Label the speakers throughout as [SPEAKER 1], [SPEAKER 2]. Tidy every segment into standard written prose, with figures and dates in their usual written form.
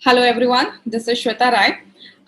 [SPEAKER 1] Hello everyone, this is Shweta Rai.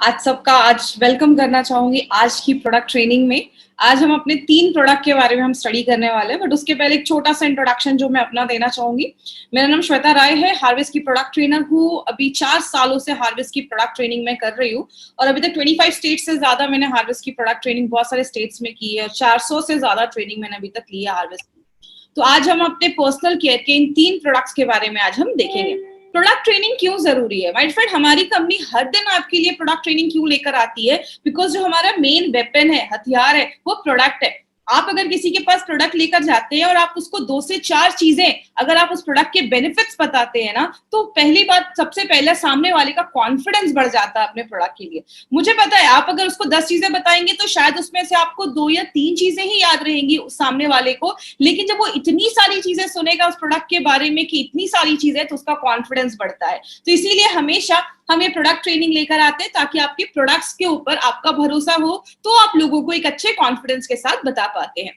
[SPEAKER 1] आज welcome करना चाहूंगी आज की प्रोडक्ट ट्रेनिंग में। आज हम अपने 3 प्रोडक्ट के बारे में हम स्टडी करने वाले हैं, बट उसके पहले एक छोटा सा इंट्रोडक्शन जो मैं अपना देना चाहूंगी। मेरा नाम श्वेता राय है, हार्वेस्ट की प्रोडक्ट ट्रेनर हूँ। अभी 4 सालों से हार्वेस्ट की प्रोडक्ट ट्रेनिंग में कर रही हूँ और अभी तक 25 स्टेट से ज्यादा मैंने हार्वेस्ट की प्रोडक्ट ट्रेनिंग बहुत सारे स्टेट्स में की है। 400 से ज्यादा ट्रेनिंग मैंने अभी तक ली है हार्वेस्ट की। तो आज हम अपने पर्सनल केयर के इन 3 प्रोडक्ट्स के बारे में आज हम देखेंगे। प्रोडक्ट ट्रेनिंग क्यों जरूरी है? माय फ्रेंड, हमारी कंपनी हर दिन आपके लिए प्रोडक्ट ट्रेनिंग क्यों लेकर आती है? बिकॉज जो हमारा मेन वेपन है, हथियार है, वो प्रोडक्ट है। आप अगर किसी के पास प्रोडक्ट लेकर जाते हैं और आप उसको 2 से 4 चीजें अगर आप उस प्रोडक्ट के बेनिफिट्स बताते हैं ना, तो पहली बात, सबसे पहले सामने वाले का कॉन्फिडेंस बढ़ जाता है अपने प्रोडक्ट के लिए। मुझे पता है आप अगर उसको 10 चीजें बताएंगे तो शायद उसमें से आपको 2 या 3 चीजें ही याद रहेंगी उस सामने वाले को, लेकिन जब वो इतनी सारी चीजें सुनेगा उस प्रोडक्ट के बारे में कि इतनी सारी चीजें, तो उसका कॉन्फिडेंस बढ़ता है। तो इसीलिए हमेशा हम ये प्रोडक्ट ट्रेनिंग लेकर आते हैं ताकि आपके प्रोडक्ट्स के ऊपर आपका भरोसा हो, तो आप लोगों को एक अच्छे कॉन्फिडेंस के साथ बता पाते हैं।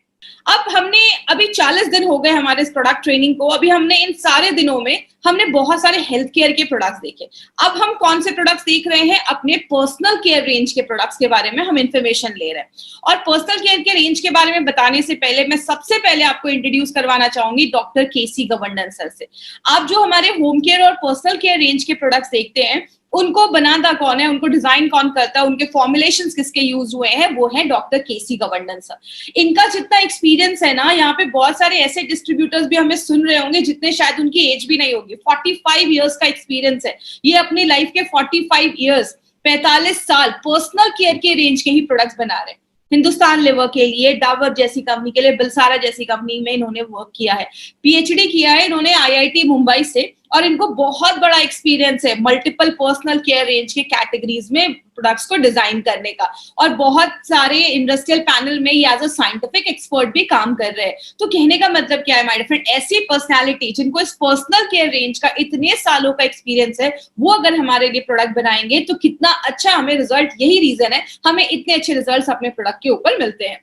[SPEAKER 1] अब हमने अभी 40 दिन हो गए हमारे इस प्रोडक्ट ट्रेनिंग को। अभी हमने इन सारे दिनों में हमने बहुत सारे हेल्थ केयर के प्रोडक्ट्स देखे। अब हम कौन से प्रोडक्ट्स देख रहे हैं? अपने पर्सनल केयर रेंज के प्रोडक्ट्स के बारे में हम इंफॉर्मेशन ले रहे हैं। और पर्सनल केयर के रेंज के बारे में बताने से पहले मैं सबसे पहले आपको इंट्रोड्यूस करवाना चाहूंगी डॉक्टर केसी गवर्नन सर से। आप जो हमारे होम केयर और पर्सनल केयर रेंज के प्रोडक्ट्स देखते हैं, उनको बनाता कौन है, उनको डिजाइन कौन करता है, उनके फॉर्मुलेशंस किसके यूज हुए हैं, वो है डॉक्टर केसी गवर्नन सर। इनका जितना एक्सपीरियंस है ना, यहाँ पे बहुत सारे ऐसे डिस्ट्रीब्यूटर्स भी हमें सुन रहे होंगे जितने शायद उनकी एज भी नहीं होगी। 45 इयर्स का एक्सपीरियंस है। ये अपनी लाइफ के 45 इयर्स, 45 साल पर्सनल केयर के रेंज के ही प्रोडक्ट्स बना रहे हैं। हिंदुस्तान लिवर के लिए, डाबर जैसी कंपनी के लिए, बिलसारा जैसी कंपनी में इन्होंने वर्क किया है। पीएचडी किया है इन्होंने आईआईटी मुंबई से, और इनको बहुत बड़ा एक्सपीरियंस है मल्टीपल पर्सनल केयर रेंज के कैटेगरीज में प्रोडक्ट्स को डिजाइन करने का। और बहुत सारे इंडस्ट्रियल पैनल में ये एज अ साइंटिफिक एक्सपर्ट भी काम कर रहे हैं। तो कहने का मतलब क्या है माय फ्रेंड, ऐसी पर्सनालिटी जिनको इस पर्सनल केयर रेंज का इतने सालों का एक्सपीरियंस है, वो अगर हमारे लिए प्रोडक्ट बनाएंगे तो कितना अच्छा हमें रिजल्ट, यही रीजन है हमें इतने अच्छे रिजल्ट अपने प्रोडक्ट के ऊपर मिलते हैं।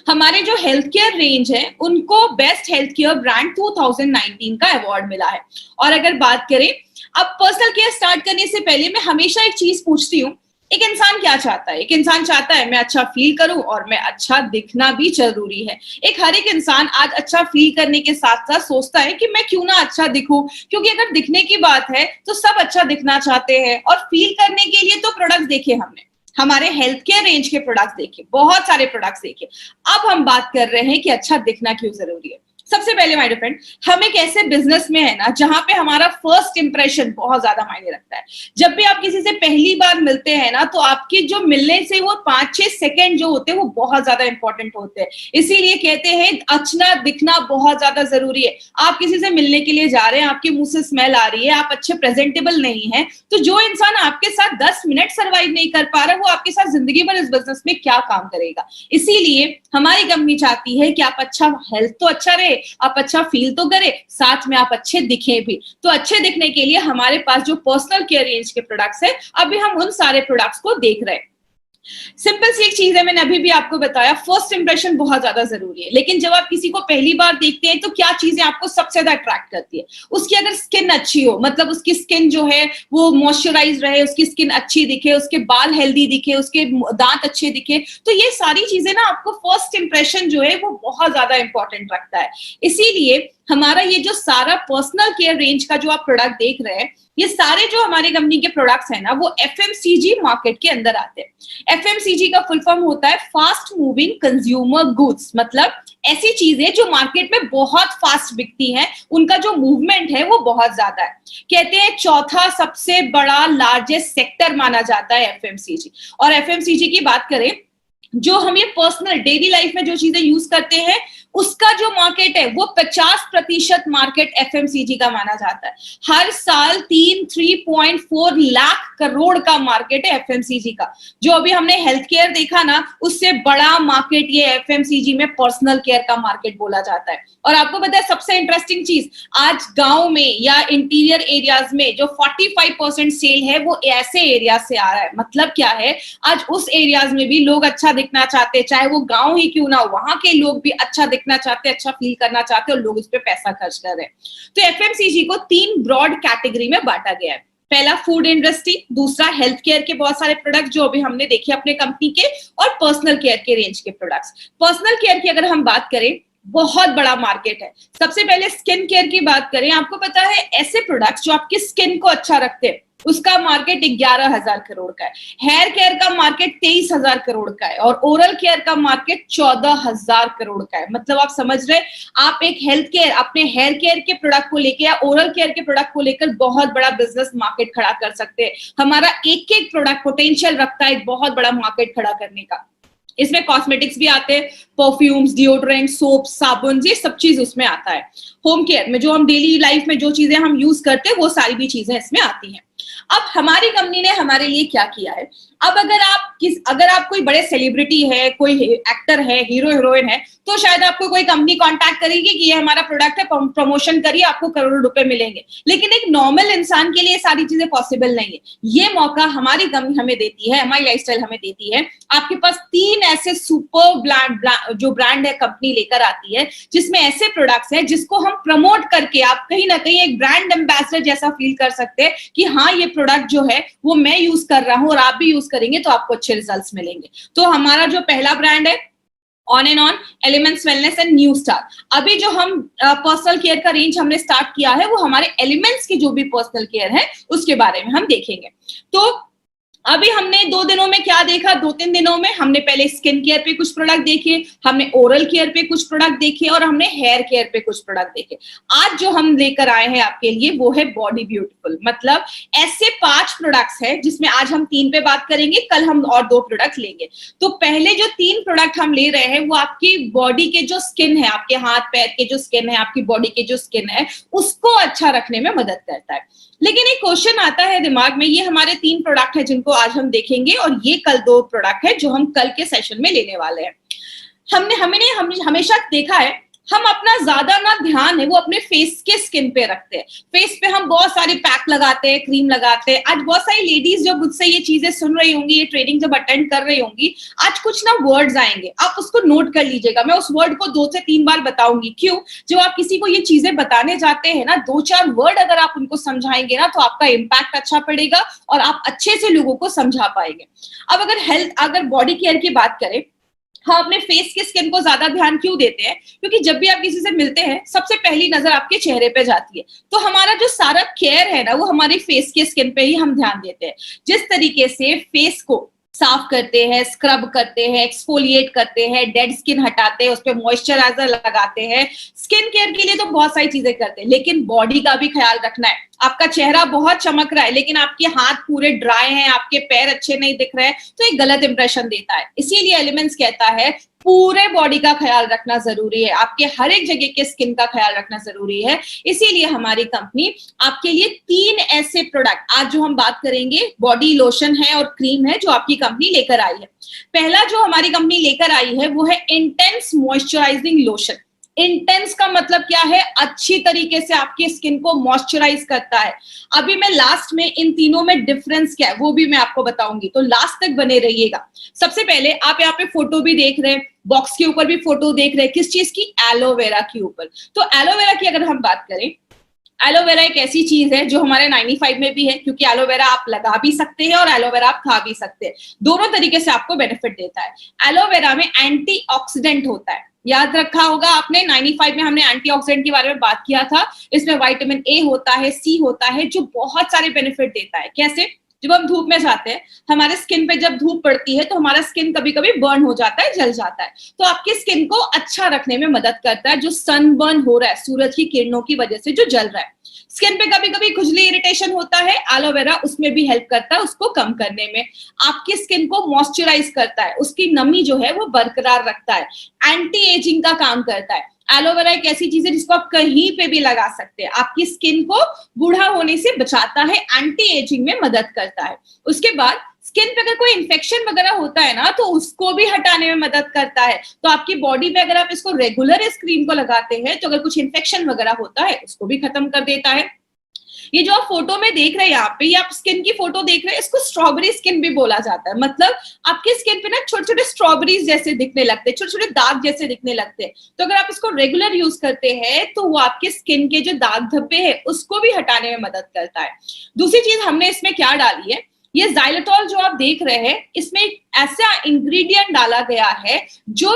[SPEAKER 1] हमारे जो हेल्थ केयर रेंज है, उनको बेस्ट हेल्थ केयर ब्रांड 2019 का अवार्ड मिला है। और अगर बात करें, अब पर्सनल केयर स्टार्ट करने से पहले मैं हमेशा एक चीज पूछती हूँ, एक इंसान क्या चाहता है? एक इंसान चाहता है मैं अच्छा फील करूं और मैं अच्छा दिखना भी जरूरी है। हर एक इंसान आज अच्छा फील करने के साथ साथ सोचता है कि मैं क्यों ना अच्छा दिखूं, क्योंकि अगर दिखने की बात है तो सब अच्छा दिखना चाहते हैं। और फील करने के लिए तो प्रोडक्ट्स देखे हमने, हमारे हेल्थ केयर रेंज के प्रोडक्ट्स देखे, बहुत सारे प्रोडक्ट्स देखे। अब हम बात कर रहे हैं कि अच्छा दिखना क्यों जरूरी है। सबसे पहले माय फ्रेंड, हम एक ऐसे बिजनेस में है ना जहां पे हमारा फर्स्ट इंप्रेशन बहुत ज्यादा मायने रखता है। जब भी आप किसी से पहली बार मिलते हैं ना, तो आपके जो मिलने से वो 5-6 सेकंड जो होते हैं वो बहुत ज्यादा इंपॉर्टेंट होते हैं। इसीलिए कहते हैं अच्छा दिखना बहुत ज्यादा जरूरी है। आप किसी से मिलने के लिए जा रहे हैं, आपके मुंह से स्मेल आ रही है, आप अच्छे प्रेजेंटेबल नहीं है, तो जो इंसान आपके साथ 10 मिनट सर्वाइव नहीं कर पा रहा, वो आपके साथ जिंदगी भर इस बिजनेस में क्या काम करेगा? इसीलिए हमारी कंपनी चाहती है कि आप अच्छा, हेल्थ तो अच्छा रहे, आप अच्छा फील तो करें, साथ में आप अच्छे दिखें भी। तो अच्छे दिखने के लिए हमारे पास जो पर्सनल केयर रेंज के प्रोडक्ट्स है, अभी हम उन सारे प्रोडक्ट्स को देख रहे हैं। सिंपल सी एक चीज है, मैंने अभी भी आपको बताया, फर्स्ट इंप्रेशन बहुत ज्यादा जरूरी है। लेकिन जब आप किसी को पहली बार देखते हैं तो क्या चीजें आपको सबसे ज्यादा अट्रैक्ट करती है? उसकी अगर स्किन अच्छी हो, मतलब उसकी स्किन जो है वो मॉइस्चराइज रहे, उसकी स्किन अच्छी दिखे, उसके बाल हेल्दी दिखे, उसके दांत अच्छे दिखे, तो ये सारी चीजें ना आपको फर्स्ट इंप्रेशन जो है वो बहुत ज्यादा इंपॉर्टेंट रखता है। इसीलिए हमारा ये जो सारा पर्सनल केयर रेंज का जो आप प्रोडक्ट देख रहे हैं, ये सारे जो हमारी कंपनी के प्रोडक्ट्स हैं ना, वो एफएमसीजी मार्केट के अंदर आते हैं। एफएमसीजी का फुल फॉर्म होता है फास्ट मूविंग कंज्यूमर गुड्स, मतलब ऐसी चीजें जो मार्केट में बहुत फास्ट बिकती हैं, उनका जो मूवमेंट है वो बहुत ज्यादा है। कहते हैं चौथा सबसे बड़ा लार्जेस्ट सेक्टर माना जाता है एफएमसीजी। और एफएमसीजी की बात करें, जो हम ये पर्सनल डेली लाइफ में जो चीजें यूज करते हैं, उसका जो मार्केट है वो 50% मार्केट एफएमसीजी का माना जाता है। हर साल 3.4 लाख करोड़ का मार्केट है एफएमसीजी का। जो अभी हमने हेल्थ केयर देखा ना, उससे बड़ा मार्केट ये एफएमसीजी में पर्सनल केयर का मार्केट बोला जाता है। और आपको पता है सबसे इंटरेस्टिंग चीज, आज गांव में या इंटीरियर एरियाज में जो 45% सेल है वो ऐसे एरिया से आ रहा है। मतलब क्या है, आज उस एरियाज में भी लोग अच्छा दिखना चाहते हैं, चाहे वो गांव ही क्यों ना हो, वहां के लोग भी अच्छा दिखना चाहते हैं, अच्छा फील करना चाहते हैं, और लोग इस पे पैसा खर्च कर रहे हैं। तो एफएमसीजी को 3 ब्रॉड कैटेगरी में बांटा गया है। पहला फूड इंडस्ट्री, दूसरा हेल्थ केयर के बहुत सारे प्रोडक्ट जो अभी हमने देखे अपने कंपनी के, और पर्सनल केयर के रेंज के प्रोडक्ट्स। पर्सनल केयर की अगर हम बात करें, बहुत बड़ा मार्केट है। सबसे पहले स्किन केयर की बात करें, आपको पता है ऐसे प्रोडक्ट्स जो आपकी स्किन को अच्छा रखते हैं उसका मार्केट 11,000 करोड़ का है। हेयर केयर का मार्केट 23,000 करोड़ का है, और ओरल केयर का मार्केट 14,000 करोड़ का है। मतलब आप समझ रहे, आप एक हेल्थ केयर, अपने हेयर केयर के प्रोडक्ट को लेकर या ओरल केयर के प्रोडक्ट को लेकर बहुत बड़ा बिजनेस मार्केट खड़ा कर सकते हैं। हमारा एक एक प्रोडक्ट पोटेंशियल रखता है एक बहुत बड़ा मार्केट खड़ा करने का। इसमें कॉस्मेटिक्स भी आते हैं, परफ्यूम्स, डिओड्रेंट, सोप, साबुन, ये सब चीज उसमें आता है। होम केयर में जो हम डेली लाइफ में जो चीजें हम यूज करते हैं वो सारी भी चीजें इसमें आती हैं। अब हमारी कंपनी ने हमारे लिए क्या किया है, अब अगर आप कोई बड़े सेलिब्रिटी है, कोई एक्टर है, हीरो हीरोइन है, तो शायद आपको कोई कंपनी कांटेक्ट करेगी कि ये हमारा प्रोडक्ट है, प्रमोशन करिए, आपको करोड़ों रुपए मिलेंगे। लेकिन एक नॉर्मल इंसान के लिए सारी चीजें पॉसिबल नहीं है। ये मौका हमारी कंपनी हमें देती है, हमारी लाइफस्टाइल हमें देती है। आपके पास 3 ऐसे सुपर जो ब्रांड है कंपनी लेकर आती है, जिसमें ऐसे प्रोडक्ट्स हैं जिसको हम प्रमोट करके आप कहीं ना कहीं एक ब्रांड एम्बेसडर जैसा फील कर सकते हैं कि हाँ ये प्रोडक्ट जो है वो मैं यूज कर रहा हूं और आप भी यूज करेंगे तो आपको अच्छे रिजल्ट्स मिलेंगे। तो हमारा जो पहला ब्रांड है on and on, elements wellness and new star. अभी जो हम पर्सनल केयर का रेंज हमने स्टार्ट किया है वो हमारे एलिमेंट्स की जो भी पर्सनल केयर है उसके बारे में हम देखेंगे। तो अभी हमने 2 दिनों में क्या देखा, 2-3 दिनों में हमने पहले स्किन केयर पे कुछ प्रोडक्ट देखे, हमने ओरल केयर पे कुछ प्रोडक्ट देखे, और हमने हेयर केयर पे कुछ प्रोडक्ट देखे। आज जो हम लेकर आए हैं आपके लिए वो है बॉडी ब्यूटीफुल। मतलब ऐसे 5 प्रोडक्ट्स हैं जिसमें आज हम 3 पे बात करेंगे, कल हम और 2 प्रोडक्ट लेंगे। तो पहले जो 3 प्रोडक्ट हम ले रहे हैं वो आपकी बॉडी के जो स्किन है, आपके हाथ पैर के जो स्किन है, आपकी बॉडी के जो स्किन है, उसको अच्छा रखने में मदद करता है। लेकिन एक क्वेश्चन आता है दिमाग में, ये हमारे 3 प्रोडक्ट है जिनको आज हम देखेंगे, और ये कल 2 प्रोडक्ट है जो हम कल के सेशन में लेने वाले हैं। हमने हमेशा देखा है, हम अपना ज्यादा ना ध्यान है वो अपने फेस के स्किन पे रखते हैं। फेस पे हम बहुत सारे पैक लगाते हैं, क्रीम लगाते हैं। आज बहुत सारी लेडीज जब मुझसे ये चीजें सुन रही होंगी, ये ट्रेनिंग जब अटेंड कर रही होंगी, आज कुछ ना वर्ड्स आएंगे, आप उसको नोट कर लीजिएगा। मैं उस वर्ड को 2 से 3 बार बताऊंगी। क्यों? जब आप किसी को ये चीजें बताने जाते हैं ना, 2-4 वर्ड अगर आप उनको समझाएंगे ना तो आपका इम्पैक्ट अच्छा पड़ेगा और आप अच्छे से लोगों को समझा पाएंगे। अब अगर बॉडी केयर की बात करें, हम अपने फेस के स्किन को ज्यादा ध्यान क्यों देते हैं? क्योंकि जब भी आप किसी से मिलते हैं सबसे पहली नजर आपके चेहरे पे जाती है। तो हमारा जो सारा केयर है ना वो हमारी फेस के स्किन पे ही हम ध्यान देते हैं। जिस तरीके से फेस को साफ करते हैं, स्क्रब करते हैं, एक्सफोलिएट करते हैं, डेड स्किन हटाते हैं, उस पर मॉइस्चराइजर लगाते हैं। स्किन केयर के लिए तो बहुत सारी चीजें करते हैं, लेकिन बॉडी का भी ख्याल रखना है। आपका चेहरा बहुत चमक रहा है लेकिन आपके हाथ पूरे ड्राई हैं, आपके पैर अच्छे नहीं दिख रहे हैं, तो एक गलत इंप्रेशन देता है। इसीलिए एलिमेंट्स कहता है पूरे बॉडी का ख्याल रखना जरूरी है, आपके हर एक जगह के स्किन का ख्याल रखना जरूरी है। इसीलिए हमारी कंपनी आपके लिए 3 ऐसे प्रोडक्ट, आज जो हम बात करेंगे, बॉडी लोशन है और क्रीम है, जो आपकी कंपनी लेकर आई है। पहला जो हमारी कंपनी लेकर आई है वो है इंटेंस मॉइस्चराइजिंग लोशन। इंटेंस का मतलब क्या है? अच्छी तरीके से आपकी स्किन को मॉइस्चराइज करता है। अभी मैं लास्ट में इन तीनों में डिफरेंस क्या है वो भी मैं आपको बताऊंगी, तो लास्ट तक बने रहिएगा। सबसे पहले आप यहाँ पे फोटो भी देख रहे हैं, बॉक्स के ऊपर भी फोटो देख रहे हैं, किस चीज की? एलोवेरा के ऊपर। तो एलोवेरा की अगर हम बात करें, एलोवेरा एक ऐसी चीज है जो हमारे 95 में भी है, क्योंकि एलोवेरा आप लगा भी सकते हैं और एलोवेरा आप खा भी सकते हैं। दोनों तरीके से आपको बेनिफिट देता है। एलोवेरा में एंटीऑक्सीडेंट होता है, याद रखा होगा आपने, 95 में हमने एंटीऑक्सीडेंट के बारे में बात किया था। इसमें विटामिन ए होता है, सी होता है, जो बहुत सारे बेनिफिट देता है। कैसे? जब हम धूप में जाते हैं, हमारे स्किन पे जब धूप पड़ती है तो हमारा स्किन कभी कभी बर्न हो जाता है, जल जाता है। तो आपकी स्किन को अच्छा रखने में मदद करता है। जो सन बर्न हो रहा है सूरज की किरणों की वजह से जो जल रहा है, स्किन पे कभी कभी खुजली, इरिटेशन होता है, एलोवेरा उसमें भी हेल्प करता है उसको कम करने में। आपकी स्किन को मॉइस्चराइज करता है, उसकी नमी जो है वो बरकरार रखता है, एंटी एजिंग का काम करता है। एलोवेरा एक ऐसी चीज है जिसको आप कहीं पे भी लगा सकते हैं, आपकी स्किन को बूढ़ा होने से बचाता है, एंटी एजिंग में मदद करता है। उसके बाद स्किन पे अगर कोई इन्फेक्शन वगैरह होता है ना तो उसको भी हटाने में मदद करता है। तो आपकी बॉडी पे अगर आप इसको रेगुलर इस क्रीम को लगाते हैं तो अगर कुछ इन्फेक्शन वगैरह होता है उसको भी खत्म कर देता है। ये जो आप फोटो में देख रहे हैं यहाँ पे, ये आप स्किन की फोटो देख रहे हैं, इसको स्ट्रॉबेरी स्किन भी बोला जाता है। मतलब आपके स्किन पे ना छोटे छोटे स्ट्रॉबेरीज जैसे दिखने लगते हैं, छोटे छोटे दाग जैसे दिखने लगते हैं। तो अगर आप इसको रेगुलर यूज करते हैं तो वो आपके स्किन के जो दाग धब्बे हैं उसको भी हटाने में मदद करता है। दूसरी चीज हमने इसमें क्या डाली है, ये ज़ाइलोटॉल जो आप देख रहे हैं, इसमें एक ऐसा इंग्रेडिएंट डाला गया है जो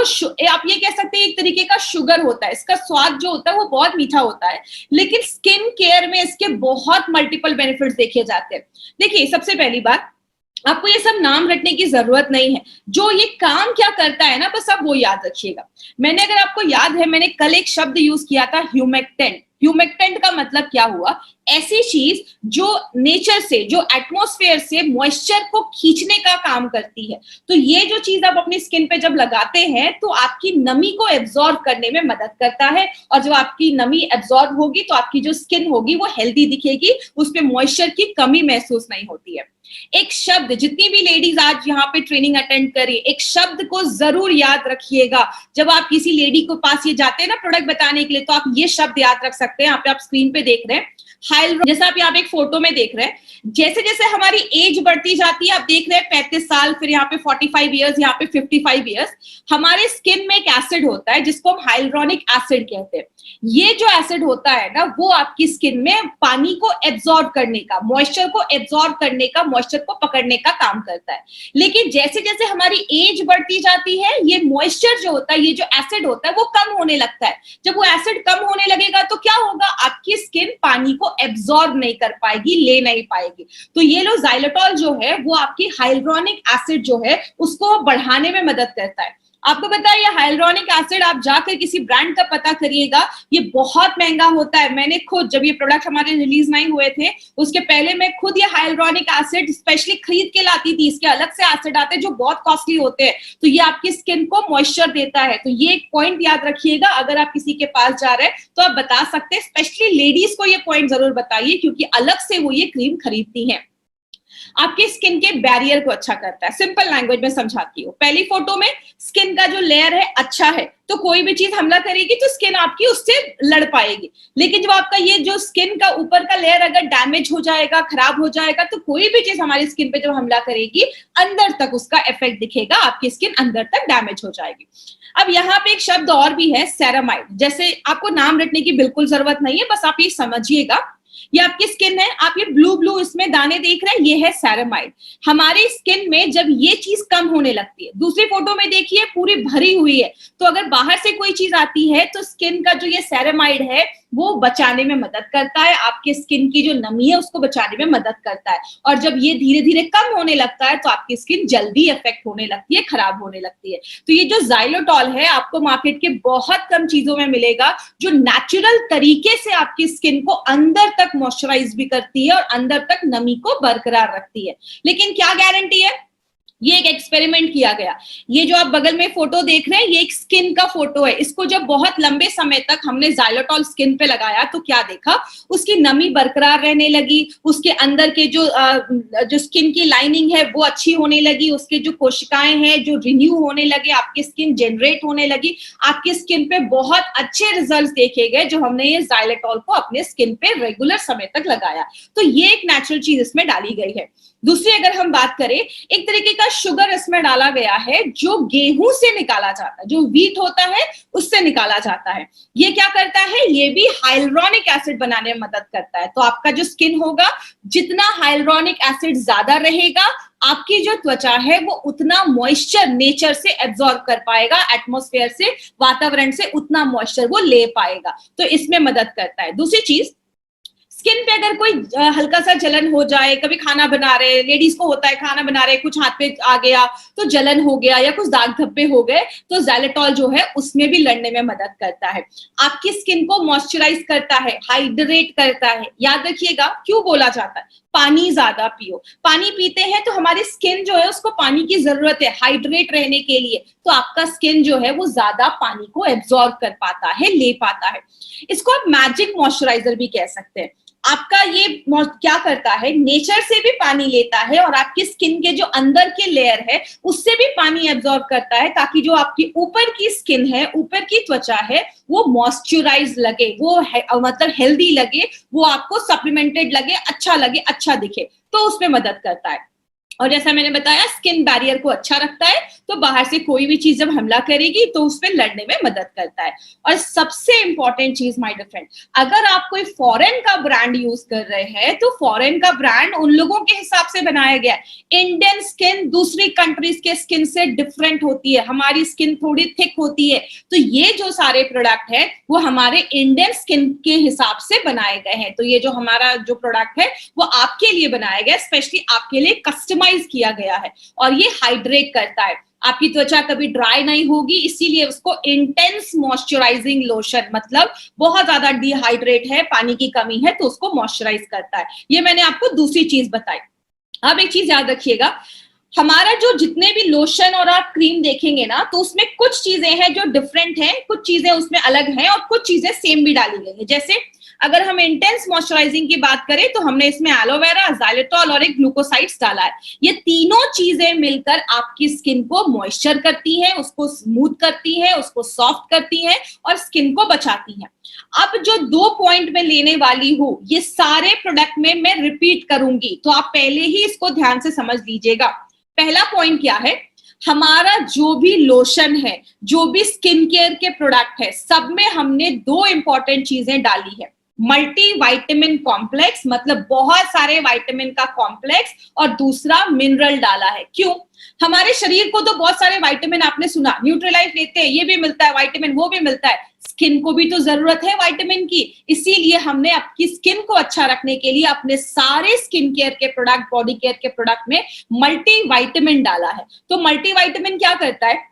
[SPEAKER 1] आप ये कह सकते हैं एक तरीके का शुगर होता है। इसका स्वाद जो होता है वो बहुत मीठा होता है, लेकिन स्किन केयर में इसके बहुत मल्टीपल बेनिफिट्स देखे जाते हैं। देखिए, सबसे पहली बात, आपको ये सब नाम रटने की जरूरत नहीं है, जो ये काम क्या करता है ना, बस आप वो याद रखिएगा। मैंने, अगर आपको याद है, मैंने कल एक शब्द यूज किया था, ह्यूमेक्टेंट। ह्यूमेक्टेंट का मतलब क्या हुआ, ऐसी चीज जो नेचर से, जो एटमॉस्फेयर से मॉइस्चर को खींचने का काम करती है। तो ये जो चीज आप अपनी स्किन पे जब लगाते हैं तो आपकी नमी को एब्जॉर्ब करने में मदद करता है, और जब आपकी नमी एब्जॉर्ब होगी तो आपकी जो स्किन होगी वो हेल्दी दिखेगी, उसमें मॉइस्चर की कमी महसूस नहीं होती है। एक शब्द, जितनी भी लेडीज आज यहाँ पे ट्रेनिंग अटेंड करी, एक शब्द को जरूर याद रखिएगा। जब आप किसी लेडी को पास ये जाते हैं ना प्रोडक्ट बताने के लिए, तो आप ये शब्द याद रख सकते हैं। यहाँ पे आप स्क्रीन पे देख रहे हैं हाइलुरोनिक, जैसा आप यहाँ पे एक फोटो में देख रहे हैं, जैसे जैसे हमारी एज बढ़ती जाती है, आप देख रहे हैं 35 साल, फिर यहाँ पे 45 इयर्स, यहाँ पे 55 इयर्स, हमारे स्किन में एक एसिड होता है जिसको हम हाइलुरोनिक एसिड कहते हैं। ये जो एसिड होता है ना, वो आपकी स्किन में पानी को एब्जॉर्ब करने का, मॉइस्चर को एब्जॉर्ब करने का, मॉइस्चर को पकड़ने का काम करता है। लेकिन जैसे जैसे हमारी एज बढ़ती जाती है, ये मॉइस्चर जो होता है, ये जो एसिड होता है, वो कम होने लगता है। जब वो एसिड कम होने लगेगा तो क्या होगा, आपकी स्किन पानी को एब्जॉर्ब नहीं कर पाएगी, ले नहीं पाएगी। तो ये लो ज़ाइलोटॉल जो है वो आपकी हाइलुरोनिक एसिड जो है उसको बढ़ाने में मदद करता है। आपको पता है, ये हाइलुरोनिक एसिड आप जाकर किसी ब्रांड का पता करिएगा, ये बहुत महंगा होता है। मैंने खुद, जब ये प्रोडक्ट हमारे रिलीज नहीं हुए थे, उसके पहले मैं खुद ये हाइलुरोनिक एसिड स्पेशली खरीद के लाती थी। इसके अलग से एसिड आते हैं जो बहुत कॉस्टली होते हैं। तो ये आपकी स्किन को मॉइस्चर देता है। तो ये एक पॉइंट याद रखिएगा, अगर आप किसी के पास जा रहे हैं तो आप बता सकते हैं। स्पेशली लेडीज को ये पॉइंट जरूर बताइए, क्योंकि अलग से वो ये क्रीम खरीदती हैं। आपके स्किन के बैरियर को अच्छा करता है। सिंपल लैंग्वेज में समझाती हूँ। पहली फोटो में स्किन का जो लेयर है अच्छा है, तो कोई भी चीज हमला करेगी तो स्किन आपकी उससे लड़ पाएगी। लेकिन जब आपका ये जो स्किन का ऊपर का लेयर अगर डैमेज हो जाएगा, खराब हो जाएगा, तो कोई भी चीज हमारी स्किन पे जब हमला करेगी, अंदर तक उसका इफेक्ट दिखेगा, आपकी स्किन अंदर तक डैमेज हो जाएगी। अब यहाँ पे एक शब्द और भी है, सेरामाइड। जैसे आपको नाम रटने की बिल्कुल जरूरत नहीं है, बस आप ये समझिएगा, ये आपकी स्किन है, आप ये ब्लू ब्लू इसमें दाने देख रहे हैं, ये है सेरामाइड। हमारी स्किन में जब ये चीज कम होने लगती है, दूसरी फोटो में देखिए पूरी भरी हुई है, तो अगर बाहर से कोई चीज आती है तो स्किन का जो ये सेरामाइड है वो बचाने में मदद करता है, आपके स्किन की जो नमी है उसको बचाने में मदद करता है। और जब ये धीरे धीरे कम होने लगता है तो आपकी स्किन जल्दी इफेक्ट होने लगती है, खराब होने लगती है। तो ये जो ज़ाइलोटॉल है आपको मार्केट के बहुत कम चीजों में मिलेगा, जो नेचुरल तरीके से आपकी स्किन को अंदर तक मॉइस्चराइज भी करती है और अंदर तक नमी को बरकरार रखती है। लेकिन क्या गारंटी है, ये एक एक्सपेरिमेंट किया गया। ये जो आप बगल में फोटो देख रहे हैं, ये एक स्किन का फोटो है। इसको जब बहुत लंबे समय तक हमने ज़ाइलोटॉल स्किन पे लगाया तो क्या देखा, उसकी नमी बरकरार रहने लगी, उसके अंदर के जो स्किन की लाइनिंग है वो अच्छी होने लगी, उसके जो कोशिकाएं हैं जो रिन्यू होने लगे, आपकी स्किन जनरेट होने लगी। आपकी स्किन पे बहुत अच्छे रिजल्ट देखे गए जो हमने ये ज़ाइलोटॉल को अपने स्किन पे रेगुलर समय तक लगाया। तो ये एक नेचुरल चीज इसमें डाली गई है। दूसरी अगर हम बात करें, एक तरीके का शुगर इसमें डाला गया है जो गेहूं से निकाला जाता है, जो व्हीट होता है उससे निकाला जाता है। ये क्या करता है, ये भी हाइलुरोनिक एसिड बनाने में मदद करता है। तो आपका जो स्किन होगा, जितना हाइलुरोनिक एसिड ज्यादा रहेगा, आपकी जो त्वचा है वो उतना मॉइस्चर नेचर से एब्जॉर्ब कर पाएगा, एटमॉस्फेयर से, वातावरण से उतना मॉइस्चर वो ले पाएगा। तो इसमें मदद करता है। दूसरी चीज, स्किन पे अगर कोई हल्का सा जलन हो जाए, कभी खाना बना रहे, लेडीज को होता है खाना बना रहे, कुछ हाथ पे आ गया तो जलन हो गया या कुछ दाग धब्बे हो गए, तो ज़ाइलोटॉल जो है उसमें भी लड़ने में मदद करता है। आपकी स्किन को मॉइस्चराइज करता है, हाइड्रेट करता है। याद रखिएगा क्यों बोला जाता है, पानी ज्यादा पियो। पानी पीते हैं तो हमारी स्किन जो है उसको पानी की जरूरत है हाइड्रेट रहने के लिए, तो आपका स्किन जो है वो ज्यादा पानी को एब्जॉर्ब कर पाता है, ले पाता है। इसको आप मैजिक मॉइस्चराइजर भी कह सकते हैं। आपका ये क्या करता है, नेचर से भी पानी लेता है और आपकी स्किन के जो अंदर के लेयर है उससे भी पानी एब्जॉर्ब करता है, ताकि जो आपकी ऊपर की स्किन है, ऊपर की त्वचा है, वो मॉइस्चराइज लगे, वो मतलब हेल्दी लगे, वो आपको सप्लीमेंटेड लगे, अच्छा लगे, अच्छा दिखे, तो उसमें मदद करता है। और जैसा मैंने बताया, स्किन बैरियर को अच्छा रखता है, तो बाहर से कोई भी चीज जब हमला करेगी तो उसमें लड़ने में मदद करता है। और सबसे इंपॉर्टेंट चीज माय डियर फ्रेंड, अगर आप कोई फॉरेन का ब्रांड यूज कर रहे हैं तो फॉरेन का ब्रांड उन लोगों के हिसाब से बनाया गया है। इंडियन स्किन दूसरी कंट्रीज के स्किन से डिफरेंट होती है, हमारी स्किन थोड़ी थिक होती है, तो ये जो सारे प्रोडक्ट है वो हमारे इंडियन स्किन के हिसाब से बनाए गए हैं। तो ये जो हमारा जो प्रोडक्ट है वो आपके लिए बनाया गया, स्पेशली आपके लिए कस्टमाइज किया गया है, और ये हाइड्रेट करता है, आपकी त्वचा कभी ड्राई नहीं होगी, इसीलिए उसको इंटेंस मॉइस्चराइजिंग लोशन, मतलब बहुत ज्यादा डिहाइड्रेट है, पानी की कमी है, तो उसको मॉइस्चराइज करता है। ये मैंने आपको दूसरी चीज बताई। अब एक चीज याद रखिएगा, हमारा जो जितने भी लोशन और आप क्रीम देखेंगे ना, तो उसमें कुछ चीजें हैं जो डिफरेंट हैं, कुछ चीजें उसमें अलग हैं और कुछ चीजें सेम भी डाली गई है। जैसे अगर हम इंटेंस मॉइस्चराइजिंग की बात करें तो हमने इसमें एलोवेरा, ज़ाइलेटॉल और एक ग्लूकोसाइड्स डाला है। ये तीनों चीजें मिलकर आपकी स्किन को मॉइस्चर करती हैं, उसको स्मूथ करती हैं, उसको सॉफ्ट करती हैं और स्किन को बचाती हैं। अब जो 2 पॉइंट में लेने वाली हूं, ये सारे प्रोडक्ट में मैं रिपीट करूंगी, तो आप पहले ही इसको ध्यान से समझ लीजिएगा। पहला पॉइंट क्या है, हमारा जो भी लोशन है, जो भी स्किन केयर के प्रोडक्ट है, सब में हमने 2 इंपॉर्टेंट चीजें डाली है। मल्टी वाइटामिन कॉम्प्लेक्स, मतलब बहुत सारे विटामिन का कॉम्प्लेक्स, और दूसरा मिनरल डाला है। क्यों? हमारे शरीर को तो बहुत सारे विटामिन, आपने सुना न्यूट्रीलाइफ लेते हैं, ये भी मिलता है विटामिन, वो भी मिलता है, स्किन को भी तो जरूरत है विटामिन की, इसीलिए हमने आपकी स्किन को अच्छा रखने के लिए अपने सारे स्किन केयर के प्रोडक्ट, बॉडी केयर के प्रोडक्ट में मल्टी वाइटामिन डाला है। तो मल्टी वाइटामिन क्या करता है,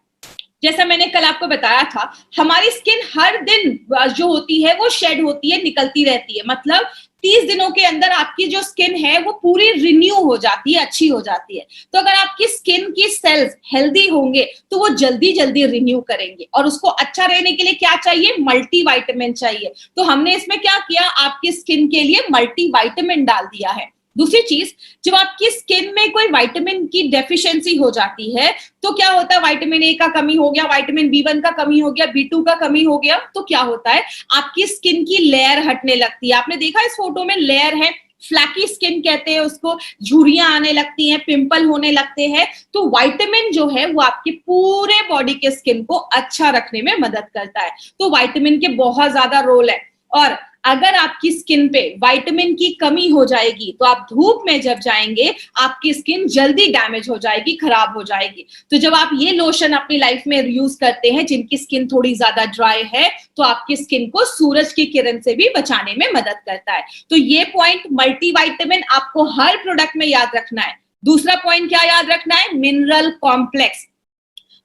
[SPEAKER 1] जैसा मैंने कल आपको बताया था, हमारी स्किन हर दिन जो होती है वो शेड होती है, निकलती रहती है, मतलब 30 दिनों के अंदर आपकी जो स्किन है वो पूरी रिन्यू हो जाती है, अच्छी हो जाती है। तो अगर आपकी स्किन की सेल्स हेल्दी होंगे तो वो जल्दी जल्दी रिन्यू करेंगे, और उसको अच्छा रहने के लिए क्या चाहिए, मल्टी वाइटामिन चाहिए। तो हमने इसमें क्या किया, आपकी स्किन के लिए मल्टी वाइटामिन डाल दिया है। दूसरी चीज, जब आपकी स्किन में कोई विटामिन की डेफिशिएंसी हो जाती है तो क्या होता है, विटामिन ए का कमी हो गया, विटामिन बी1 का कमी हो गया, बी2 का कमी हो गया, तो क्या होता है, आपकी स्किन की लेयर हटने लगती है। आपने देखा इस फोटो में लेयर है, फ्लैकी स्किन कहते हैं उसको, झुर्रियां आने लगती हैं, पिंपल होने लगते हैं। तो विटामिन जो है वो आपकी पूरे बॉडी के स्किन को अच्छा रखने में मदद करता है। तो विटामिन के बहुत ज्यादा रोल है। और अगर आपकी स्किन पे विटामिन की कमी हो जाएगी तो आप धूप में जब जाएंगे आपकी स्किन जल्दी डैमेज हो जाएगी, खराब हो जाएगी। तो जब आप ये लोशन अपनी लाइफ में यूज करते हैं, जिनकी स्किन थोड़ी ज्यादा ड्राई है, तो आपकी स्किन को सूरज की किरण से भी बचाने में मदद करता है। तो ये पॉइंट मल्टीविटामिन आपको हर प्रोडक्ट में याद रखना है। दूसरा पॉइंट क्या याद रखना है, मिनरल कॉम्प्लेक्स।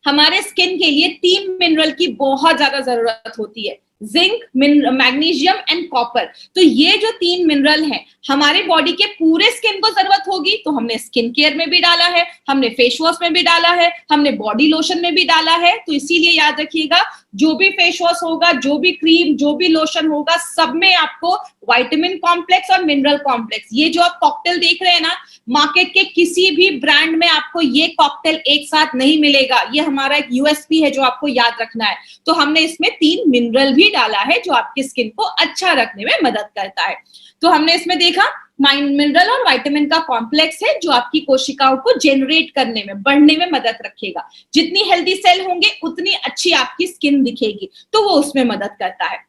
[SPEAKER 1] हमारे स्किन के लिए 3 मिनरल की बहुत ज्यादा जरूरत होती है, जिंक, मैग्नीशियम एंड कॉपर। तो ये जो 3 मिनरल हैं हमारे बॉडी के पूरे स्किन को जरूरत होगी, तो हमने स्किन केयर में भी डाला है, हमने फेस वॉश में भी डाला है, हमने बॉडी लोशन में भी डाला है। तो इसीलिए याद रखिएगा, जो भी फेस वॉश होगा, जो भी क्रीम, जो भी लोशन होगा, सब में आपको विटामिन कॉम्प्लेक्स और मिनरल कॉम्प्लेक्स, ये जो आप कॉकटेल देख रहे हैं ना, मार्केट के किसी भी ब्रांड में आपको ये कॉकटेल एक साथ नहीं मिलेगा। ये हमारा एक यूएसपी है जो आपको याद रखना है। तो हमने इसमें 3 मिनरल भी डाला है जो आपकी स्किन को अच्छा रखने में मदद करता है। तो हमने इसमें देखा मिनरल और विटामिन का कॉम्प्लेक्स है जो आपकी कोशिकाओं को जनरेट करने में, बढ़ने में मदद रखेगा। जितनी हेल्दी सेल होंगे उतनी अच्छी आपकी स्किन दिखेगी, तो वो उसमें मदद करता है।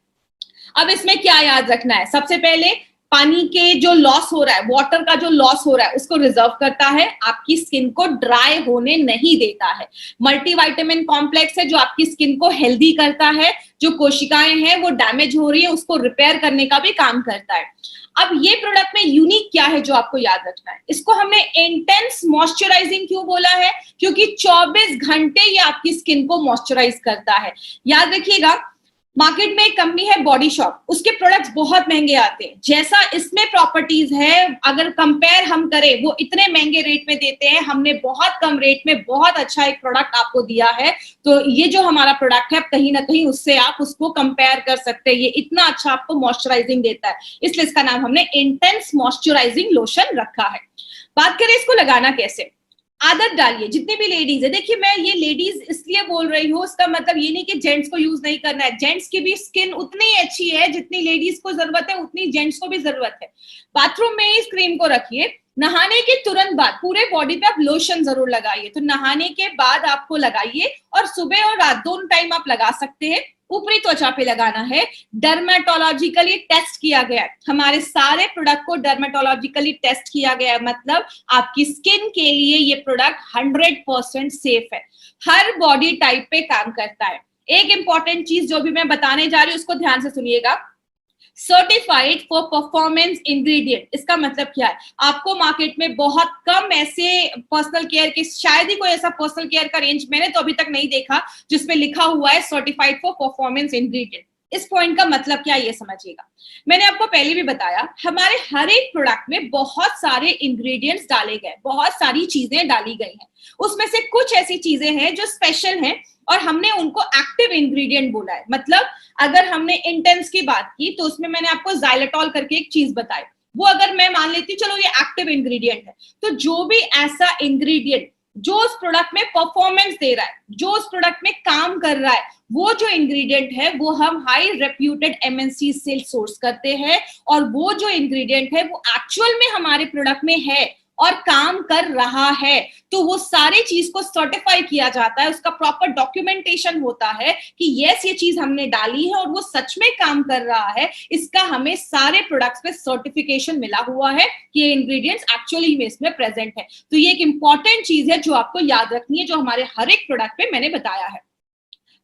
[SPEAKER 1] अब इसमें क्या याद रखना है, सबसे पहले पानी के जो लॉस हो रहा है, वाटर का जो लॉस हो रहा है, उसको रिजर्व करता है, आपकी स्किन को ड्राई होने नहीं देता है। मल्टीविटामिन कॉम्प्लेक्स है जो आपकी स्किन को हेल्दी करता है, जो कोशिकाएं हैं वो डैमेज हो रही है उसको रिपेयर करने का भी काम करता है। अब ये प्रोडक्ट में यूनिक क्या है जो आपको याद रखना है, इसको हमने इंटेंस मॉइस्चराइजिंग क्यों बोला है, क्योंकि 24 घंटे ये आपकी स्किन को मॉइस्चराइज करता है। याद रखिएगा, मार्केट में एक कंपनी है बॉडी शॉप, उसके प्रोडक्ट्स बहुत महंगे आते हैं। जैसा इसमें प्रॉपर्टीज है, अगर कंपेयर हम करें, वो इतने महंगे रेट में देते हैं, हमने बहुत कम रेट में बहुत अच्छा एक प्रोडक्ट आपको दिया है। तो ये जो हमारा प्रोडक्ट है, कहीं ना कहीं उससे आप उसको कंपेयर कर सकते हैं। ये इतना अच्छा आपको मॉइस्चराइजिंग देता है, इसलिए इसका नाम हमने इंटेंस मॉइस्चराइजिंग लोशन रखा है। बात करें इसको लगाना कैसे, आदत डालिए। जितनी भी लेडीज है, देखिए मैं ये लेडीज इसलिए बोल रही हूँ, उसका मतलब ये नहीं कि जेंट्स को यूज नहीं करना है। जेंट्स की भी स्किन उतनी ही अच्छी है, जितनी लेडीज को जरूरत है उतनी जेंट्स को भी जरूरत है। बाथरूम में इस क्रीम को रखिए, नहाने के तुरंत बाद पूरे बॉडी पे आप लोशन जरूर लगाइए। तो नहाने के बाद आपको लगाइए, और सुबह और रात दोनों टाइम आप लगा सकते हैं। ऊपरी त्वचा पे लगाना है। डर्मेटोलॉजिकली टेस्ट किया गया है, हमारे सारे प्रोडक्ट को डर्मेटोलॉजिकली टेस्ट किया गया है, मतलब आपकी स्किन के लिए ये प्रोडक्ट 100% सेफ है, हर बॉडी टाइप पे काम करता है। एक इंपॉर्टेंट चीज जो भी मैं बताने जा रही हूँ उसको ध्यान से सुनिएगा। सर्टिफाइड फॉर परफॉर्मेंस इंग्रेडिएंट, इसका मतलब क्या है, आपको मार्केट में बहुत कम ऐसे पर्सनल केयर के, शायद ही कोई ऐसा पर्सनल केयर का रेंज मैंने तो अभी तक नहीं देखा जिसमें लिखा हुआ है सर्टिफाइड फॉर परफॉर्मेंस इंग्रेडिएंट। इस पॉइंट का मतलब क्या है ये समझिएगा। मैंने आपको पहले भी बताया, हमारे हर एक प्रोडक्ट में बहुत सारे इंग्रेडिएंट्स डाले गए, बहुत सारी चीजें डाली गई हैं। उसमें से कुछ ऐसी चीजें हैं जो स्पेशल हैं और हमने उनको एक्टिव इंग्रेडिएंट बोला है। मतलब अगर हमने इंटेंस की बात की तो उसमें मैंने आपको जाइलेटॉल करके एक चीज बताई, वो अगर मैं मान लेती हूँ चलो ये एक्टिव इंग्रेडिएंट है, तो जो भी ऐसा इंग्रेडिएंट जो उस प्रोडक्ट में परफॉर्मेंस दे रहा है, जो उस प्रोडक्ट में काम कर रहा है, वो जो इंग्रेडिएंट है वो हम हाई रेप्यूटेड एमएनसी से सोर्स करते हैं, और वो जो इंग्रेडिएंट है वो एक्चुअल में हमारे प्रोडक्ट में है और काम कर रहा है, तो वो सारी चीज को सर्टिफाई किया जाता है, उसका प्रॉपर डॉक्यूमेंटेशन होता है कि यस ये चीज हमने डाली है और वो सच में काम कर रहा है। इसका हमें सारे प्रोडक्ट्स पे सर्टिफिकेशन मिला हुआ है कि ये इंग्रेडिएंट्स एक्चुअली में इसमें प्रेजेंट है। तो ये एक इंपॉर्टेंट चीज है जो आपको याद रखनी है, जो हमारे हर एक प्रोडक्ट पे मैंने बताया है।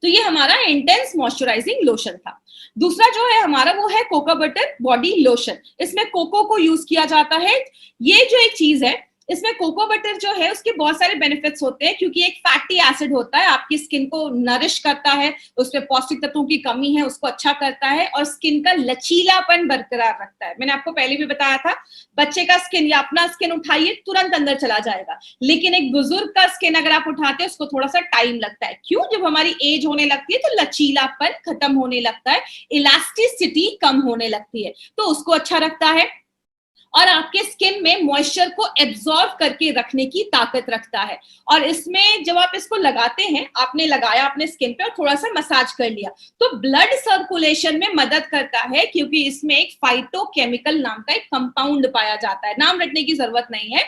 [SPEAKER 1] तो ये हमारा इंटेंस मॉइस्चराइजिंग लोशन था। दूसरा जो है हमारा वो है कोको बटर बॉडी लोशन। इसमें कोको को यूज किया जाता है। ये जो एक चीज है, इसमें कोको बटर जो है उसके बहुत सारे बेनिफिट्स होते हैं, क्योंकि एक फैटी एसिड होता है, आपकी स्किन को नरिश करता है, उसमें पौष्टिक तत्वों की कमी है उसको अच्छा करता है, और स्किन का लचीलापन बरकरार रखता है। मैंने आपको पहले भी बताया था, बच्चे का स्किन या अपना स्किन उठाइए तुरंत अंदर चला जाएगा, लेकिन एक बुजुर्ग का स्किन अगर आप उठाते हैं उसको थोड़ा सा टाइम लगता है। क्यों? जब हमारी एज होने लगती है तो लचीलापन खत्म होने लगता है, इलास्टिसिटी कम होने लगती है, तो उसको अच्छा रखता है, और आपके स्किन में मॉइस्चर को एब्जॉर्ब करके रखने की ताकत रखता है। और इसमें जब आप इसको लगाते हैं, आपने लगाया अपने स्किन पे और थोड़ा सा मसाज कर लिया, तो ब्लड सर्कुलेशन में मदद करता है, क्योंकि इसमें एक फाइटोकेमिकल नाम का एक कंपाउंड पाया जाता है। नाम रटने की जरूरत नहीं है।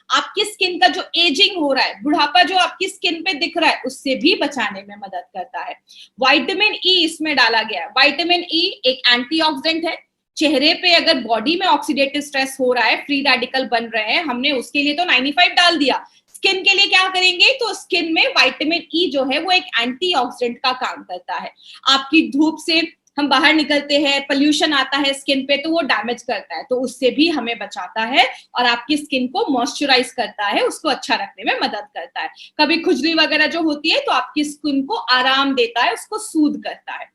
[SPEAKER 1] आपकी स्किन का जो एजिंग हो रहा है, बुढ़ापा जो आपकी स्किन पे दिख रहा है, उससे भी बचाने में मदद करता है। विटामिन ई इसमें डाला गया है। विटामिन ई एक एंटीऑक्सीडेंट है। चेहरे पे अगर बॉडी में ऑक्सीडेटिव स्ट्रेस हो रहा है, फ्री रेडिकल बन रहे हैं, हमने उसके लिए तो 95 डाल दिया। स्किन के लिए क्या करेंगे, तो स्किन में विटामिन ई जो है वो एक एंटीऑक्सीडेंट का काम करता है। आपकी धूप से हम बाहर निकलते हैं, पोल्यूशन आता है स्किन पे, तो वो डैमेज करता है, तो उससे भी हमें बचाता है और आपकी स्किन को मॉइस्चराइज करता है, उसको अच्छा रखने में मदद करता है। कभी खुजली वगैरह जो होती है तो आपकी स्किन को आराम देता है, उसको सूद करता है।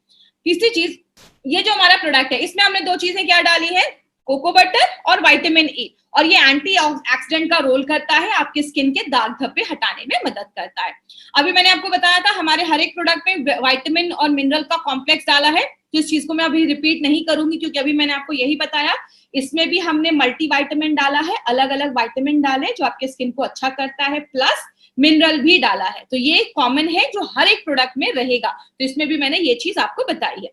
[SPEAKER 1] तीसरी चीज, ये जो हमारा प्रोडक्ट है इसमें हमने दो चीजें क्या डाली है, कोको बटर और विटामिन ई, और ये एंटी ऑक्सीडेंट का रोल करता है, आपके स्किन के दाग धब्बे हटाने में मदद करता है। अभी मैंने आपको बताया था हमारे हर एक प्रोडक्ट में विटामिन और मिनरल का कॉम्प्लेक्स डाला है, तो इस चीज को मैं अभी रिपीट नहीं करूंगी क्योंकि अभी मैंने आपको यही बताया। इसमें भी हमने मल्टी विटामिन डाला है, अलग अलग विटामिन डाले जो आपके स्किन को अच्छा करता है, प्लस मिनरल भी डाला है। तो ये कॉमन है जो हर एक प्रोडक्ट में रहेगा, तो इसमें भी मैंने ये चीज आपको बताई है।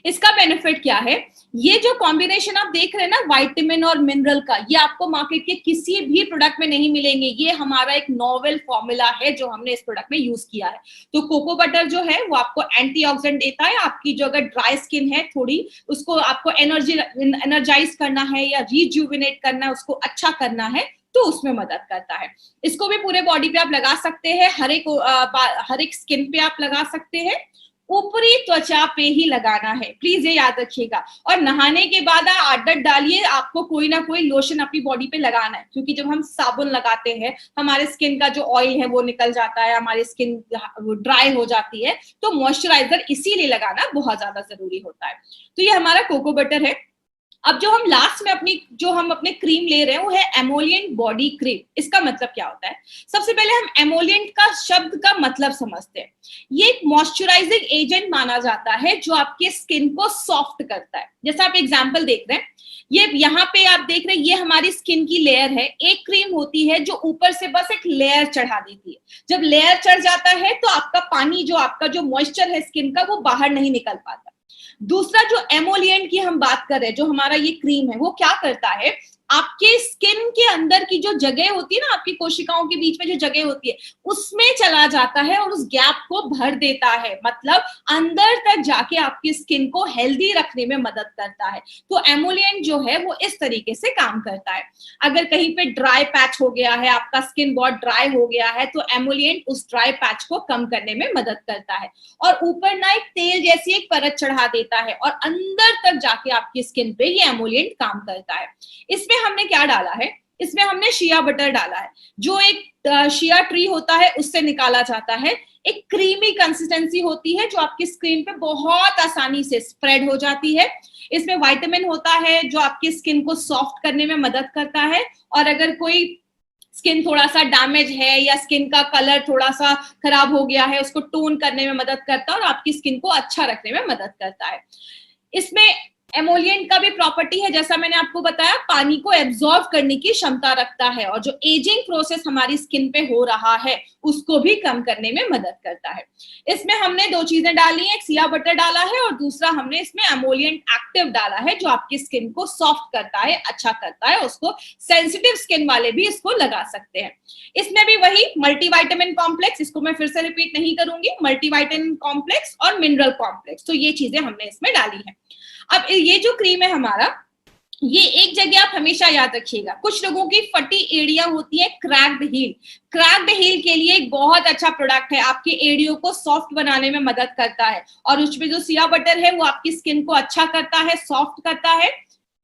[SPEAKER 1] इसका बेनिफिट क्या है, ये जो कॉम्बिनेशन आप देख रहे हैं ना विटामिन और मिनरल का, ये आपको मार्केट के किसी भी प्रोडक्ट में नहीं मिलेंगे। ये हमारा एक नोवेल फॉर्मूला है जो हमने इस प्रोडक्ट में यूज किया है। तो कोको बटर जो है वो आपको एंटीऑक्सीडेंट देता है, आपकी जो अगर ड्राई स्किन है थोड़ी, उसको आपको एनर्जाइज करना है या रिजुविनेट करना है, उसको अच्छा करना है, तो उसमें मदद करता है। इसको भी पूरे बॉडी पे आप लगा सकते हैं, हर एक स्किन पे आप लगा सकते हैं। ऊपरी त्वचा पे ही लगाना है, प्लीज ये याद रखिएगा। और नहाने के बाद आदत डालिए, आपको कोई ना कोई लोशन अपनी बॉडी पे लगाना है, क्योंकि जब हम साबुन लगाते हैं हमारे स्किन का जो ऑयल है वो निकल जाता है, हमारी स्किन ड्राई हो जाती है, तो मॉइस्चराइजर इसीलिए लगाना बहुत ज्यादा जरूरी होता है। तो ये हमारा कोको बटर है। अब जो हम लास्ट में अपने क्रीम ले रहे हैं वो है एमोलिएंट बॉडी क्रीम। इसका मतलब क्या होता है? सबसे पहले हम एमोलिएंट का शब्द का मतलब समझते हैं। ये एक मॉइस्चराइजिंग एजेंट माना जाता है जो आपके स्किन को सॉफ्ट करता है। जैसा आप एग्जांपल देख रहे हैं, ये यहाँ पे आप देख रहे हैं, ये हमारी स्किन की लेयर है। एक क्रीम होती है जो ऊपर से बस एक लेयर चढ़ा देती है। जब लेयर चढ़ जाता है तो आपका पानी, जो आपका जो मॉइस्चर है स्किन का, वो बाहर नहीं निकल पाता। दूसरा जो एमोलिएंट की हम बात कर रहे हैं, जो हमारा ये क्रीम है, वो क्या करता है, आपके स्किन के अंदर की जो जगह होती है ना, आपकी कोशिकाओं के बीच में जो जगह होती है, उसमें चला जाता है और उस गैप को भर देता है। मतलब अंदर तक जाके आपकी स्किन को हेल्दी रखने में मदद करता है। तो एमोलिएंट जो है वो इस तरीके से काम करता है। अगर कहीं पे ड्राई पैच हो गया है, आपका स्किन बहुत ड्राई हो गया है, तो एमोलिएंट उस ड्राई पैच को कम करने में मदद करता है। और ऊपर ना एक तेल जैसी एक परत चढ़ा देता है और अंदर तक जाके आपकी स्किन पे ये एमोलिएंट काम करता है। इसमें हमने क्या डाला है? इसमें हमने शिया बटर डाला है, जो एक शिया ट्री होता है उससे निकाला जाता है। एक क्रीमी कंसिस्टेंसी होती है जो आपकी स्किन पे बहुत आसानी से स्प्रेड हो जाती है। इसमें विटामिन होता है जो आपकी स्किन को सॉफ्ट करने में मदद करता है। और अगर कोई स्किन थोड़ा सा डैमेज है या स्किन का कलर थोड़ा सा खराब हो गया है, उसको टोन करने में मदद करता है और आपकी स्किन को अच्छा रखने में मदद करता है। इसमें एमोलिएंट का भी प्रॉपर्टी है, जैसा मैंने आपको बताया, पानी को एब्जॉर्ब करने की क्षमता रखता है और जो एजिंग प्रोसेस हमारी स्किन पे हो रहा है उसको भी कम करने में मदद करता है। इसमें हमने दो चीजें डाली हैं, एक सिया बटर डाला है और दूसरा हमने इसमें एमोलिएंट एक्टिव डाला है जो आपकी स्किन को सॉफ्ट करता है, अच्छा करता है। उसको सेंसिटिव स्किन वाले भी इसको लगा सकते हैं। इसमें भी वही मल्टीविटामिन कॉम्प्लेक्स, इसको मैं फिर से रिपीट नहीं करूंगी, मल्टीविटामिन कॉम्प्लेक्स और मिनरल कॉम्प्लेक्स, तो ये चीजें हमने इसमें डाली है। अब ये जो क्रीम है हमारा, ये एक जगह आप हमेशा याद रखिएगा, कुछ लोगों की फटी एड़ियां होती है, क्रैक्ड हील। क्रैक्ड हील के लिए एक बहुत अच्छा प्रोडक्ट है, आपके एड़ियों को सॉफ्ट बनाने में मदद करता है। और उसमें जो सिया बटर है वो आपकी स्किन को अच्छा करता है, सॉफ्ट करता है।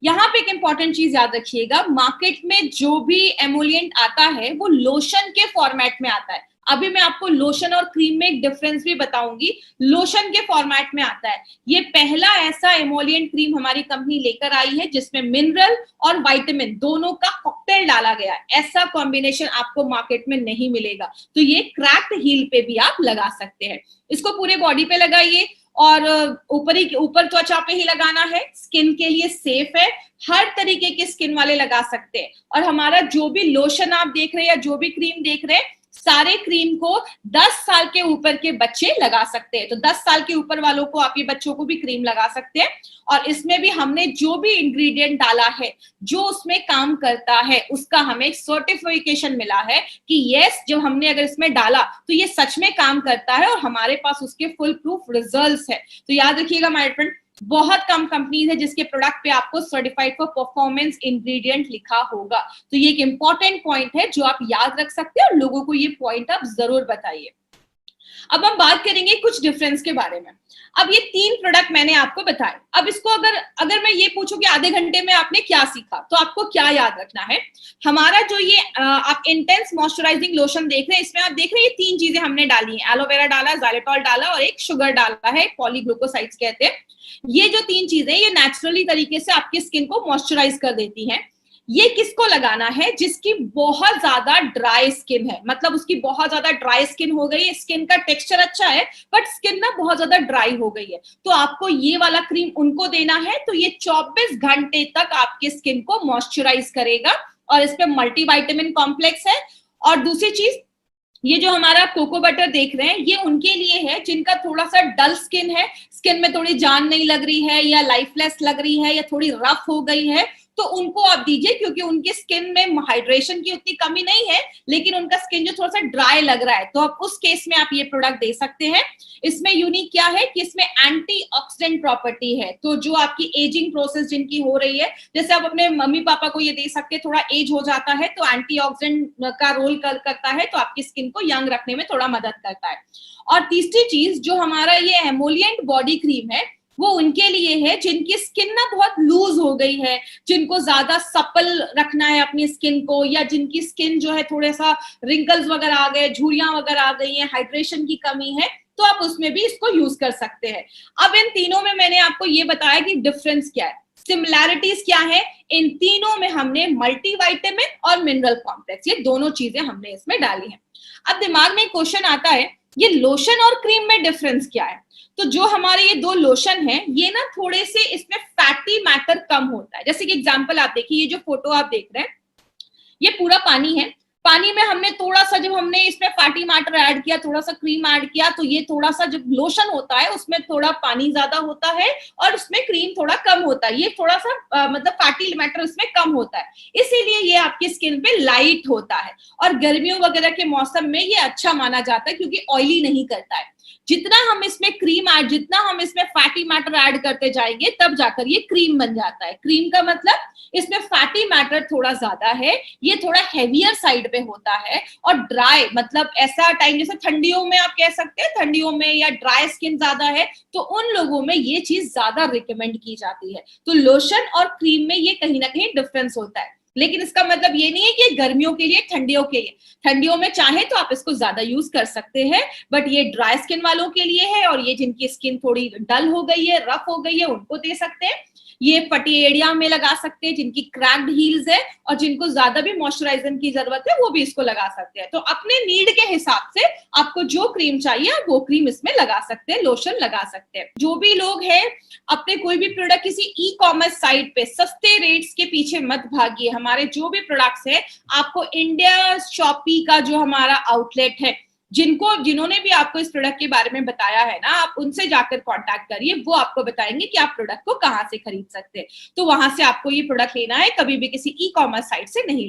[SPEAKER 1] यहाँ पे एक इंपॉर्टेंट चीज याद रखिएगा, मार्केट में जो भी एमोलिएंट आता है वो लोशन के फॉर्मेट में आता है। अभी मैं आपको लोशन और क्रीम में एक डिफरेंस भी बताऊंगी। लोशन के फॉर्मेट में आता है। ये पहला ऐसा एमोलिएंट क्रीम हमारी कंपनी लेकर आई है जिसमें मिनरल और विटामिन दोनों का कॉकटेल डाला गया है। ऐसा कॉम्बिनेशन आपको मार्केट में नहीं मिलेगा। तो ये क्रैक्ड हील पे भी आप लगा सकते हैं। इसको पूरे बॉडी पे लगाइए और ऊपर त्वचा पे ही लगाना है। स्किन के लिए सेफ है, हर तरीके के स्किन वाले लगा सकते हैं। और हमारा जो भी लोशन आप देख रहे हैं या जो भी क्रीम देख रहे हैं, सारे क्रीम को 10 साल के ऊपर के बच्चे लगा सकते हैं। तो 10 साल के ऊपर वालों को, आप ये बच्चों को भी क्रीम लगा सकते हैं। और इसमें भी हमने जो भी इंग्रेडिएंट डाला है, जो उसमें काम करता है, उसका हमें सर्टिफिकेशन मिला है कि यस, जब हमने अगर इसमें डाला तो ये सच में काम करता है और हमारे पास उसके फुल प्रूफ रिजल्ट्स है। तो याद रखिएगा माय फ्रेंड, बहुत कम कंपनीज है जिसके प्रोडक्ट पे आपको सर्टिफाइड फॉर परफॉर्मेंस इंग्रेडिएंट लिखा होगा। तो ये एक इंपॉर्टेंट पॉइंट है जो आप याद रख सकते हैं और लोगों को ये पॉइंट आप जरूर बताइए। अब हम बात करेंगे कुछ डिफरेंस के बारे में। अब ये 3 प्रोडक्ट मैंने आपको बताए। अब इसको अगर मैं ये पूछूं कि आधे घंटे में आपने क्या सीखा, तो आपको क्या याद रखना है। हमारा जो ये आप इंटेंस मॉइस्चराइजिंग लोशन देख रहे हैं, इसमें आप देख रहे हैं ये 3 चीजें हमने डाली हैं, एलोवेरा डाला, ज़ाइलेटॉल डाला और एक शुगर डाला है, पॉलीग्लूकोसाइड्स कहते हैं। ये जो 3 चीजें ये नेचुरली तरीके से आपकी स्किन को मॉइस्चराइज कर देती हैं। ये किसको लगाना है? जिसकी बहुत ज्यादा ड्राई स्किन है, मतलब उसकी बहुत ज्यादा ड्राई स्किन हो गई है, स्किन का टेक्सचर अच्छा है बट स्किन ना बहुत ज्यादा ड्राई हो गई है, तो आपको ये वाला क्रीम उनको देना है। तो ये 24 घंटे तक आपकी स्किन को मॉइस्चराइज करेगा और इस पे मल्टीविटामिन कॉम्प्लेक्स है। और दूसरी चीज, ये जो हमारा कोको बटर देख रहे हैं, ये उनके लिए है जिनका थोड़ा सा डल स्किन है, स्किन में थोड़ी जान नहीं लग रही है या लाइफलेस लग रही है या थोड़ी रफ हो गई है, तो उनको आप दीजिए, क्योंकि उनकी स्किन में हाइड्रेशन की उतनी कमी नहीं है, लेकिन उनका स्किन जो थोड़ा सा ड्राई लग रहा है, तो आप उस केस में आप ये प्रोडक्ट दे सकते हैं। इसमें यूनिक क्या है कि इसमें एंटीऑक्सीडेंट प्रॉपर्टी है, तो जो आपकी एजिंग प्रोसेस जिनकी हो रही है, जैसे आप अपने मम्मी पापा को ये दे सकते हैं, थोड़ा एज हो जाता है तो एंटीऑक्सीडेंट का रोल करता है, तो आपकी स्किन को यंग रखने में थोड़ा मदद करता है। और तीसरी चीज जो हमारा ये एमोलिएंट बॉडी क्रीम है, वो उनके लिए है जिनकी स्किन ना बहुत लूज हो गई है, जिनको ज्यादा सपल रखना है अपनी स्किन को, या जिनकी स्किन जो है थोड़ा सा रिंकल्स वगैरह आ गए, झुर्रियां वगैरह आ गई हैं, हाइड्रेशन की कमी है, तो आप उसमें भी इसको यूज कर सकते हैं। अब इन तीनों में मैंने आपको ये बताया कि डिफरेंस क्या है, सिमिलैरिटीज क्या है। इन तीनों में हमने मल्टीविटामिन और मिनरल कॉम्प्लेक्स, ये दोनों चीजें हमने इसमें डाली हैं। अब दिमाग में क्वेश्चन आता है, ये लोशन और क्रीम में डिफरेंस क्या है? तो जो हमारे ये दो लोशन है, ये ना थोड़े से इसमें फैटी मैटर कम होता है। जैसे कि एग्जांपल आप देखिए, ये जो फोटो आप देख रहे हैं, ये पूरा पानी है। पानी में हमने थोड़ा सा, जब हमने इसमें फैटी मैटर ऐड किया, थोड़ा सा क्रीम ऐड किया, तो ये थोड़ा सा जब लोशन होता है उसमें थोड़ा पानी ज्यादा होता है और उसमें क्रीम थोड़ा कम होता है, ये थोड़ा सा मतलब फैटी मैटर उसमें कम होता है, इसीलिए ये आपकी स्किन पे लाइट होता है। और गर्मियों वगैरह के मौसम में ये अच्छा माना जाता है क्योंकि ऑयली नहीं करता है। जितना हम इसमें क्रीम ऐड, जितना हम इसमें फैटी मैटर ऐड करते जाएंगे, तब जाकर ये क्रीम बन जाता है। क्रीम का मतलब इसमें फैटी मैटर थोड़ा ज्यादा है, ये थोड़ा हेवियर साइड पे होता है, और ड्राई मतलब ऐसा टाइम जैसे ठंडियों में आप कह सकते हैं, ठंडियों में या ड्राई स्किन ज्यादा है, तो उन लोगों में ये चीज ज्यादा रिकमेंड की जाती है। तो लोशन और क्रीम में ये कहीं ना कहीं डिफरेंस होता है, लेकिन इसका मतलब ये नहीं है कि गर्मियों के लिए, ठंडियों के लिए, ठंडियों में चाहे तो आप इसको ज्यादा यूज कर सकते हैं, बट ये ड्राई स्किन वालों के लिए है, और ये जिनकी स्किन थोड़ी डल हो गई है, रफ हो गई है, उनको दे सकते हैं। ये पटी एरिया में लगा सकते हैं, जिनकी क्रैक्ड हील्स है और जिनको ज्यादा भी मॉइस्चराइजर की जरूरत है, वो भी इसको लगा सकते हैं। तो अपने नीड के हिसाब से आपको जो क्रीम चाहिए आप वो क्रीम इसमें लगा सकते हैं, लोशन लगा सकते हैं। जो भी लोग हैं, अपने कोई भी प्रोडक्ट किसी ई कॉमर्स साइट पे सस्ते रेट्स के पीछे मत भागिए। हमारे जो भी प्रोडक्ट्स है, आपको इंडिया शॉपी का जो हमारा आउटलेट है, जिन्होंने भी आपको इस प्रोडक्ट के बारे में बताया है ना, आप उनसे जाकर कांटेक्ट करिए, वो आपको बताएंगे कि आप प्रोडक्ट को कहां से खरीद सकते हैं। तो वहां से आपको ये प्रोडक्ट लेना है, कभी भी किसी ई कॉमर्स साइट से नहीं।